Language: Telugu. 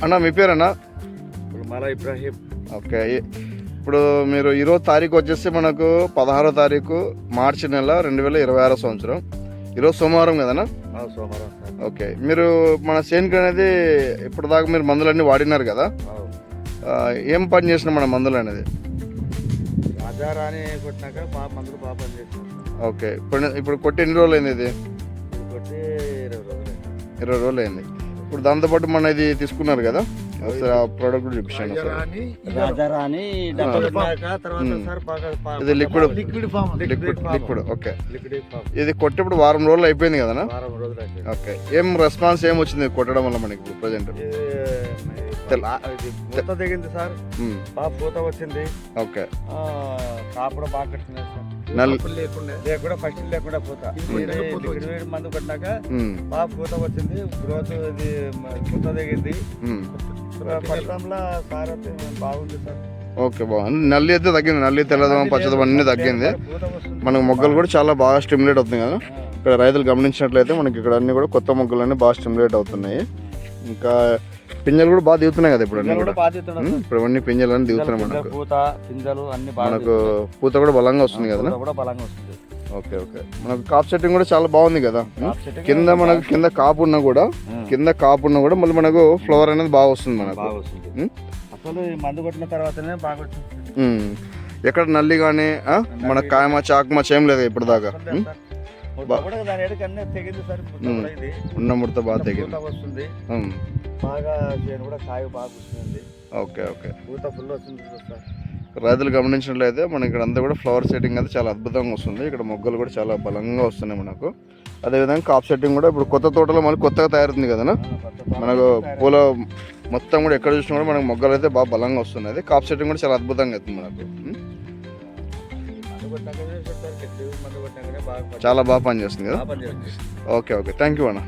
అన్న మీ పేరన్నా? మలా ఇబ్రాహీం. ఓకే, ఇప్పుడు మీరు ఈరోజు తారీఖు వచ్చేసి మనకు 16వ తారీఖు మార్చి నెల 2026 సంవత్సరం. ఈరోజు సోమవారం కదన్నా? సోమవారం. ఓకే, మీరు మన సేనుకి అనేది ఇప్పటిదాకా మీరు మందులన్నీ వాడినారు కదా, ఏం పని చేసిన మన మందులు అనేది? రాజారాణి కొట్టినాక మందులు బాగా పని చేసినాం. ఓకే, ఇప్పుడు కొట్టి ఎన్ని రోజులు అయింది? ఇది కొట్టి 20 రోజులు అయింది. ఇప్పుడు దాంతోపాటు మన ఇది తీసుకున్నారు కదా, ఒకసారి ఆ ప్రోడక్ట్ కూడా చూపించండి. రాజారాణి ఇది లిక్విడ్. ఓకే, ఇది కొట్టేప్పుడు వారం రోజులు అయిపోయింది కదా? ఓకే, ఏం రెస్పాన్స్ ఏం వచ్చింది కొట్టడం వల్ల మనకి ఇప్పుడు ప్రజెంట్? పూత దిగింది సార్, బాగా పూత వచ్చింది. ఓకే, కాపుడు బాగా కట్టింది సార్, లేకుండా ఫస్ట్ లేకుండా పూత. లిక్విడ్ మందు కొట్టినాక బాగా పూత వచ్చింది, గ్రోత్ ఇది పూత దిగింది. పట్టడంలో సార్ బాగుంది సార్. ఓకే, బాగుంది. నల్లి అయితే తగ్గింది, నల్లి తెల్లదం పచ్చదం అన్నీ తగ్గింది. మనకు మొగ్గలు కూడా చాలా బాగా స్టిమ్యులేట్ అవుతుంది కదా. ఇక్కడ రైతులు గమనించినట్లయితే మనకి ఇక్కడ అన్ని కూడా కొత్త మొగ్గలు అన్నీ బాగా స్టిమ్యులేట్ అవుతున్నాయి. ఇంకా పింజలు కూడా బాగా దిగుతున్నాయి కదా ఇప్పుడు అన్ని కూడా. ఇప్పుడు అన్ని పింజలు అన్ని దిగుతున్నాయి మనకు. మనకు పూత కూడా బలంగా వస్తుంది కదా. ఓకే ఓకే, మనకు కాప్ సెట్టింగ్ కూడా చాలా బాగుంది కదా. కింద మనకు కింద కాపు ఉన్నా కూడా మళ్ళీ మనకు ఫ్లవర్ అనేది బాగా వస్తుంది మనకు. అసలు మందు కొట్టిన తర్వాతనే బాగా వచ్చింది. ఎక్కడ నల్లి కానీ మన కాయమ చాకుమచ్చ ఏం లేదు ఇప్పుడు దాకా. ఉన్న ముడత బాగా తెగింది. ఓకే ఓకే, రైతులు గమనించినట్లయితే మనకి ఇక్కడ అంతా కూడా ఫ్లవర్ సెట్టింగ్ అయితే చాలా అద్భుతంగా వస్తుంది. ఇక్కడ మొగ్గలు కూడా చాలా బలంగా వస్తున్నాయి మనకు. అదేవిధంగా కాప్ సెట్టింగ్ కూడా ఇప్పుడు కొత్త తోటలో మళ్ళీ కొత్తగా తయారుతుంది కదా మనకు. పూల మొత్తం కూడా ఎక్కడ చూసినా కూడా మనకు మొగ్గలు అయితే బాగా బలంగా వస్తున్నాయి. కాప్ సెట్టింగ్ కూడా చాలా అద్భుతంగా అవుతుంది మనకు. చాలా బాగా పనిచేస్తుంది కదా. ఓకే ఓకే, థ్యాంక్ యూ అన్న.